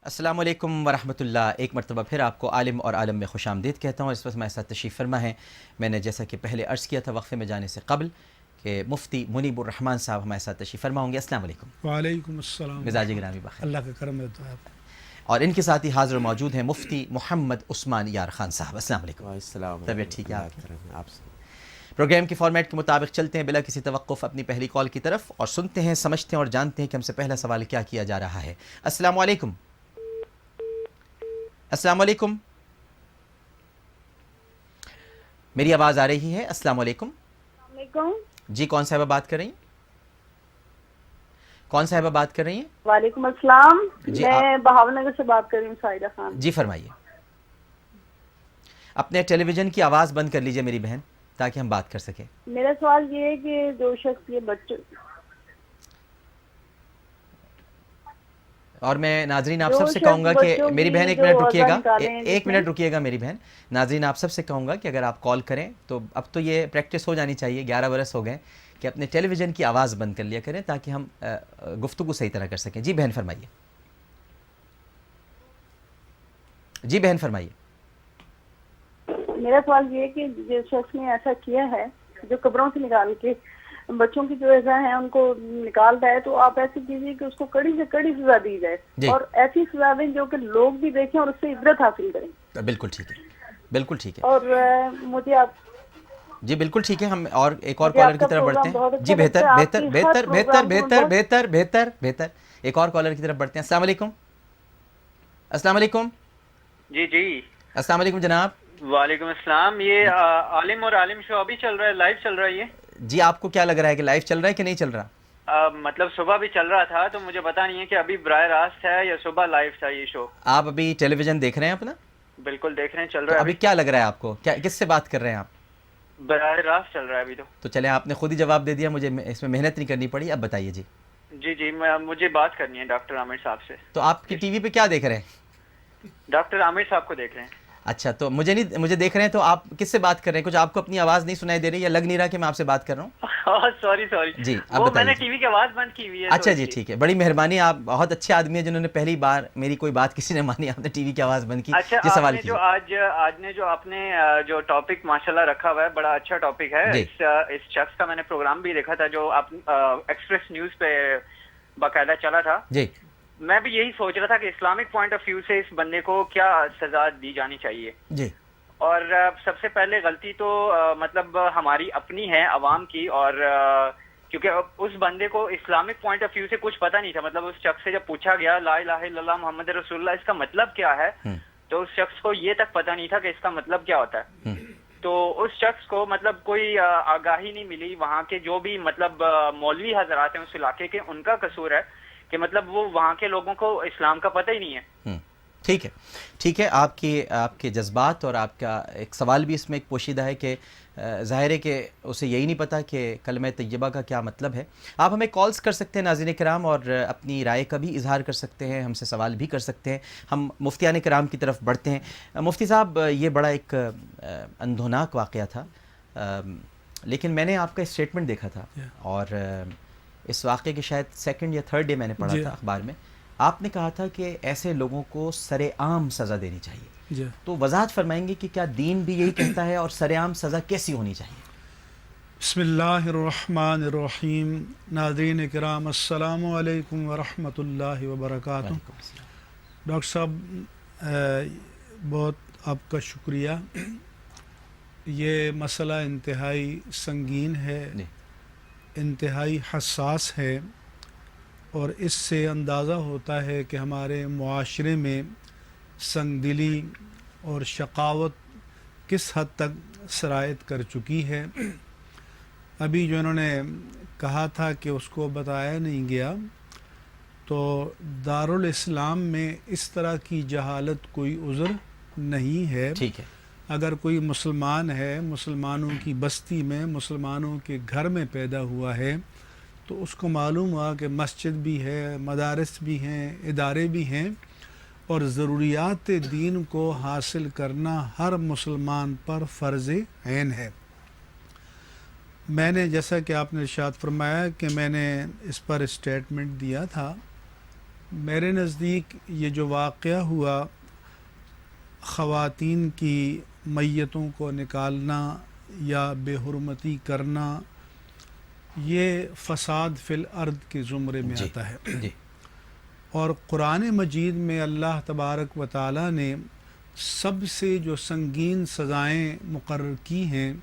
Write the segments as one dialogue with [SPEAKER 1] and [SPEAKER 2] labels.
[SPEAKER 1] السلام علیکم ورحمۃ اللہ. ایک مرتبہ پھر آپ کو عالم اور عالم میں خوش آمدید کہتا ہوں. اس وقت ہمارے ساتھ تشریف فرما ہے، میں نے جیسا کہ پہلے عرض کیا تھا وقفے میں جانے سے قبل، کہ مفتی منیب الرحمان صاحب ہمارے ساتھ تشریف فرما ہوں گے. السلام علیکم.
[SPEAKER 2] وعلیکم السلام.
[SPEAKER 1] مزاج گرامی بخیر.
[SPEAKER 2] اللہ کا کرم ہے.
[SPEAKER 1] اور ان کے ساتھ ہی حاضر موجود ہیں مفتی محمد عثمان یار خان صاحب. السلام علیکم.
[SPEAKER 3] السلام.
[SPEAKER 1] طبیعت ٹھیک ہے
[SPEAKER 3] آپ سے؟
[SPEAKER 1] پروگرام کے فارمیٹ کے مطابق چلتے ہیں بلا کسی توقف اپنی پہلی کال کی طرف اور سنتے ہیں، سمجھتے ہیں اور جانتے ہیں کہ ہم سے پہلا سوال کیا کیا جا رہا ہے. السلام علیکم. السلام علیکم. میری آواز آ رہی ہے؟ السلام علیکم.
[SPEAKER 4] السلام علیکم.
[SPEAKER 1] جی کون صاحبہ بات کر رہی ہیں؟ کون صاحبہ بات کر رہی ہیں؟
[SPEAKER 4] وعلیکم السلام.
[SPEAKER 1] جی
[SPEAKER 4] میں بہاول نگر سے بات کر رہی ہوں، سائدہ خان.
[SPEAKER 1] جی فرمائیے. اپنے ٹیلی ویژن کی آواز بند کر لیجئے میری بہن تاکہ ہم بات کر سکیں.
[SPEAKER 4] میرا سوال یہ ہے کہ جو شخص یہ بچوں،
[SPEAKER 1] اور میں ناظرین آپ
[SPEAKER 4] جو
[SPEAKER 1] سب سے
[SPEAKER 4] شخص
[SPEAKER 1] کہوں گا کہ
[SPEAKER 4] بچوں
[SPEAKER 1] میری
[SPEAKER 4] کی
[SPEAKER 1] بہن ایک
[SPEAKER 4] جو
[SPEAKER 1] منٹ رکیے گا،
[SPEAKER 4] اذان نکالے ہیں
[SPEAKER 1] ایک
[SPEAKER 4] جس میں-
[SPEAKER 1] منٹ رکیے گا میری بہن. ناظرین آپ سب سے کہوں گا کہ اگر آپ کال کریں تو اب تو یہ پریکٹس ہو جانی چاہیے، 11 برس ہو گئے، کہ اپنے ٹیلی ویژن کی آواز بند کر لیا کریں تاکہ ہم گفتگو صحیح طرح کر سکیں. جی بہن فرمائیے. جی بہن فرمائیے.
[SPEAKER 4] میرا سوال یہ ہے کہ جس شخص نے ایسا کیا ہے جو قبروں سے نکال کے بچوں کی جو اعضاء ہیں ان کو نکالتا ہے، تو آپ ایسی کیجیے کہ اس کو کڑی سے کڑی سزا دی جائے،
[SPEAKER 1] جی.
[SPEAKER 4] اور ایسی سزا دیں جو کہ لوگ بھی دیکھیں اور اس سے عبرت حاصل کریں.
[SPEAKER 1] بالکل ٹھیک ہے، بالکل ٹھیک ہے.
[SPEAKER 4] اور مجھے آپ
[SPEAKER 1] جی بالکل ٹھیک ہے. ہم اور ایک اور
[SPEAKER 4] مجھے
[SPEAKER 1] کالر
[SPEAKER 4] آپ
[SPEAKER 1] کی
[SPEAKER 4] کا
[SPEAKER 1] طرف بڑھتے
[SPEAKER 4] پروگرام بہت
[SPEAKER 1] ہیں.
[SPEAKER 4] اچھا
[SPEAKER 1] جی بہتر
[SPEAKER 4] لگتا ہے. آپ
[SPEAKER 1] بہتر
[SPEAKER 4] کی ہر
[SPEAKER 1] بہتر بہتر
[SPEAKER 4] پروگرام کو
[SPEAKER 1] بہتر
[SPEAKER 4] بہت-
[SPEAKER 1] بہتر بہتر بہتر. ایک اور کالر کی طرف بڑھتے ہیں. السلام علیکم. السلام علیکم.
[SPEAKER 5] جی
[SPEAKER 1] السلام علیکم جناب.
[SPEAKER 5] وعلیکم السلام. یہ عالم اور عالم شو ابھی چل رہا ہے، لائیو چل رہا ہے یہ؟
[SPEAKER 1] جی آپ کو کیا لگ رہا ہے کہ لائیو چل رہا ہے کہ نہیں چل رہا؟
[SPEAKER 5] مطلب صبح بھی چل رہا تھا، تو مجھے پتا نہیں ہے کہ ابھی براہ راست ہے یا صبح لائیو تھا یہ شو.
[SPEAKER 1] آپ ابھی ٹیلی ویژن دیکھ رہے ہیں اپنا؟
[SPEAKER 5] بالکل دیکھ رہے ہیں، چل
[SPEAKER 1] تو
[SPEAKER 5] رہا ہے
[SPEAKER 1] ابھی کیا لگ رہا ہے آپ کو؟ کس سے بات کر رہے ہیں آپ؟
[SPEAKER 5] براہ راست چل رہا ہے ابھی
[SPEAKER 1] تو چلیں آپ نے خود ہی جواب دے دیا، مجھے اس میں محنت نہیں کرنی پڑی. اب بتائیے. جی
[SPEAKER 5] جی مجھے بات کرنی ہے ڈاکٹر عامر صاحب سے.
[SPEAKER 1] تو آپ کی ٹی وی پہ کیا دیکھ رہے ہیں؟
[SPEAKER 5] ڈاکٹر عامر صاحب کو دیکھ رہے ہیں.
[SPEAKER 1] اچھا تو مجھے دیکھ رہے ہیں، تو آپ کس سے بات کر رہے ہیں؟ کچھ آپ کو اپنی آواز نہیں سنائی دے رہی یا لگ نہیں رہا کہ میں آپ سے بات کر رہا ہوں؟
[SPEAKER 5] سوری
[SPEAKER 1] جی اب
[SPEAKER 5] وہ میں
[SPEAKER 1] بتائیے.
[SPEAKER 5] نے ٹی وی کی آواز بند کی ہوئی ہے.
[SPEAKER 1] اچھا جی ٹھیک ہے، بڑی مہربانی. آپ بہت اچھے آدمی ہیں جنہوں نے پہلی بار میری کوئی بات کسی نے مانی، آپ نے ٹی وی کی آواز بند کی.
[SPEAKER 5] اچھا
[SPEAKER 1] جی
[SPEAKER 5] آپ
[SPEAKER 1] سوال
[SPEAKER 5] نے
[SPEAKER 1] کیجیے.
[SPEAKER 5] آج نے جو آپ نے جو ٹاپک ماشاءاللہ رکھا ہوا ہے، بڑا اچھا ٹاپک ہے.
[SPEAKER 1] جی.
[SPEAKER 5] اس شخص کا میں نے پروگرام بھی دیکھا تھا جو آپ ایکسپریس نیوز پہ باقاعدہ چلا تھا.
[SPEAKER 1] جی
[SPEAKER 5] میں بھی یہی سوچ رہا تھا کہ اسلامک پوائنٹ آف ویو سے اس بندے کو کیا سزا دی جانی چاہیے.
[SPEAKER 1] جی
[SPEAKER 5] اور سب سے پہلے غلطی تو مطلب ہماری اپنی ہے، عوام کی. اور کیونکہ اس بندے کو اسلامک پوائنٹ آف ویو سے کچھ پتہ نہیں تھا. مطلب اس شخص سے جب پوچھا گیا لا الہ الا اللہ محمد رسول اللہ اس کا مطلب کیا ہے، تو اس شخص کو یہ تک پتہ نہیں تھا کہ اس کا مطلب کیا ہوتا ہے. تو اس شخص کو مطلب کوئی آگاہی نہیں ملی. وہاں کے جو بھی مطلب مولوی حضرات ہیں اس علاقے کے، ان کا قصور ہے کہ مطلب وہ وہاں کے لوگوں کو اسلام کا پتہ ہی نہیں ہے.
[SPEAKER 1] ٹھیک ہے ٹھیک ہے. آپ کے جذبات اور آپ کا ایک سوال بھی اس میں ایک پوشیدہ ہے کہ ظاہر ہے کہ اسے یہی نہیں پتہ کہ کلمہ طیبہ کا کیا مطلب ہے. آپ ہمیں کالز کر سکتے ہیں ناظرین کرام، اور اپنی رائے کا بھی اظہار کر سکتے ہیں، ہم سے سوال بھی کر سکتے ہیں. ہم مفتیان کرام کی طرف بڑھتے ہیں. مفتی صاحب یہ بڑا ایک اندھوناک واقعہ تھا، لیکن میں نے آپ کا اسٹیٹمنٹ دیکھا تھا اور اس واقعے کے شاید سیکنڈ یا تھرڈ ڈے میں نے پڑھا تھا اخبار میں. آپ نے کہا تھا کہ ایسے لوگوں کو سر عام سزا دینی چاہیے. تو وضاحت فرمائیں گے کہ کیا دین بھی یہی کہتا ہے اور سر عام سزا کیسی ہونی چاہیے؟
[SPEAKER 2] بسم اللہ الرحمن الرحیم. ناظرین کرام السلام علیکم ورحمۃ اللہ وبرکاتہ. ڈاکٹر صاحب بہت آپ کا شکریہ. یہ مسئلہ انتہائی سنگین ہے، انتہائی حساس ہے، اور اس سے اندازہ ہوتا ہے کہ ہمارے معاشرے میں سنگ دلی اور شقاوت کس حد تک سرایت کر چکی ہے. ابھی جو انہوں نے کہا تھا کہ اس کو بتایا نہیں گیا، تو دارالاسلام میں اس طرح کی جہالت کوئی عذر نہیں ہے.
[SPEAKER 1] ٹھیک ہے.
[SPEAKER 2] اگر کوئی مسلمان ہے، مسلمانوں کی بستی میں، مسلمانوں کے گھر میں پیدا ہوا ہے، تو اس کو معلوم ہوا کہ مسجد بھی ہے، مدارس بھی ہیں، ادارے بھی ہیں، اور ضروریات دین کو حاصل کرنا ہر مسلمان پر فرض عین ہے. میں نے جیسا کہ آپ نے ارشاد فرمایا کہ میں نے اس پر اسٹیٹمنٹ دیا تھا. میرے نزدیک یہ جو واقعہ ہوا خواتین کی میتوں کو نکالنا یا بے حرمتی کرنا، یہ فساد فی الارض کے زمرے میں
[SPEAKER 1] جی
[SPEAKER 2] آتا ہے،
[SPEAKER 1] جی
[SPEAKER 2] اور قرآن مجید میں اللہ تبارک و تعالیٰ نے سب سے جو سنگین سزائیں مقرر کی ہیں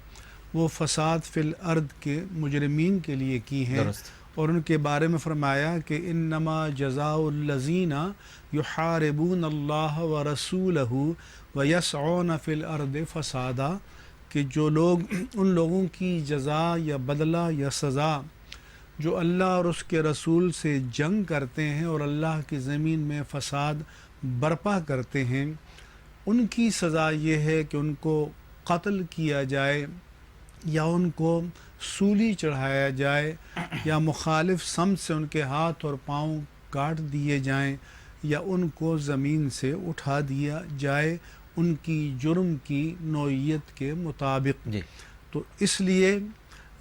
[SPEAKER 2] وہ فساد فی الارض کے مجرمین کے لیے کی ہیں،
[SPEAKER 1] درست،
[SPEAKER 2] اور ان کے بارے میں فرمایا کہ انما جزاء الذین یحاربون اللہ ورسولہ ویسعون فی الارض فسادا، کہ جو لوگ ان لوگوں کی جزا یا بدلہ یا سزا جو اللہ اور اس کے رسول سے جنگ کرتے ہیں اور اللہ کی زمین میں فساد برپا کرتے ہیں، ان کی سزا یہ ہے کہ ان کو قتل کیا جائے یا ان کو سولی چڑھایا جائے یا مخالف سمت سے ان کے ہاتھ اور پاؤں کاٹ دیے جائیں یا ان کو زمین سے اٹھا دیا جائے ان کی جرم کی نوعیت کے مطابق۔
[SPEAKER 1] جی
[SPEAKER 2] تو اس لیے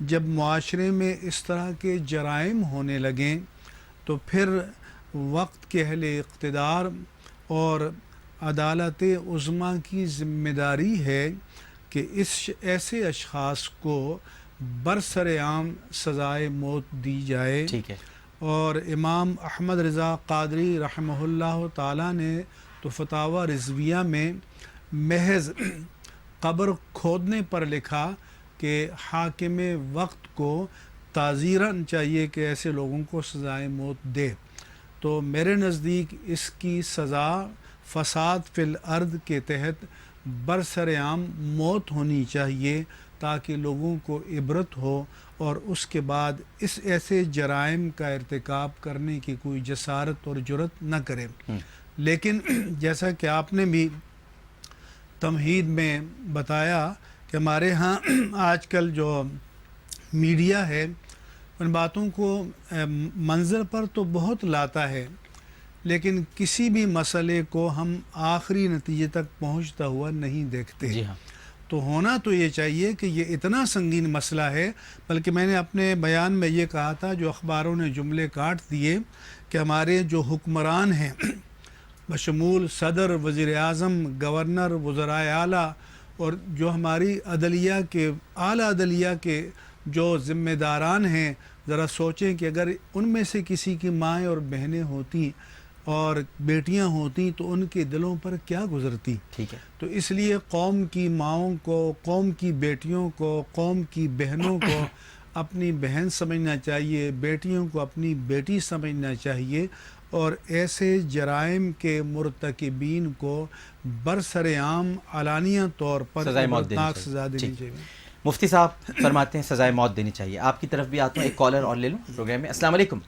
[SPEAKER 2] جب معاشرے میں اس طرح کے جرائم ہونے لگیں تو پھر وقت کے اہل اقتدار اور عدالت عظمیٰ کی ذمہ داری ہے کہ ایسے اشخاص کو برسر عام سزائے موت دی جائے۔
[SPEAKER 1] ٹھیک ہے،
[SPEAKER 2] اور امام احمد رضا قادری رحمہ اللہ تعالیٰ نے تو فتاوی رضویہ میں محض قبر کھودنے پر لکھا کہ حاکم وقت کو تعزیراً چاہیے کہ ایسے لوگوں کو سزائے موت دے۔ تو میرے نزدیک اس کی سزا فساد فی الارض کے تحت برسر عام موت ہونی چاہیے تاکہ لوگوں کو عبرت ہو اور اس کے بعد اس ایسے جرائم کا ارتکاب کرنے کی کوئی جسارت اور جرت نہ کرے۔ لیکن جیسا کہ آپ نے بھی تمہید میں بتایا کہ ہمارے ہاں آج کل جو میڈیا ہے ان باتوں کو منظر پر تو بہت لاتا ہے، لیکن کسی بھی مسئلے کو ہم آخری نتیجے تک پہنچتا ہوا نہیں دیکھتے۔
[SPEAKER 1] جی ہاں،
[SPEAKER 2] تو ہونا تو یہ چاہیے کہ یہ اتنا سنگین مسئلہ ہے، بلکہ میں نے اپنے بیان میں یہ کہا تھا، جو اخباروں نے جملے کاٹ دیے، کہ ہمارے جو حکمران ہیں بشمول صدر، وزیر اعظم، گورنر، وزرائے اعلیٰ، اور جو ہماری عدلیہ کے اعلیٰ عدلیہ کے جو ذمہ داران ہیں، ذرا سوچیں کہ اگر ان میں سے کسی کی مائیں اور بہنیں ہوتی اور بیٹیاں ہوتی تو ان کے دلوں پر کیا گزرتی۔
[SPEAKER 1] ٹھیک ہے،
[SPEAKER 2] تو اس لیے قوم کی ماؤں کو، قوم کی بیٹیوں کو، قوم کی بہنوں کو اپنی بہن سمجھنا چاہیے، بیٹیوں کو اپنی بیٹی سمجھنا چاہیے، اور ایسے جرائم کے مرتکبین کو برسر عام علانیہ طور پر
[SPEAKER 1] سزائے موت دینی
[SPEAKER 2] عبرتناک
[SPEAKER 1] چاہیے۔
[SPEAKER 2] سزا دینی
[SPEAKER 1] ٹھیک۔
[SPEAKER 2] چاہیے۔
[SPEAKER 1] مفتی صاحب فرماتے ہیں سزائے موت دینی چاہیے۔ آپ کی طرف بھی آتا ہوں، ایک کالر اور لے لوں پروگرام میں۔ السلام علیکم۔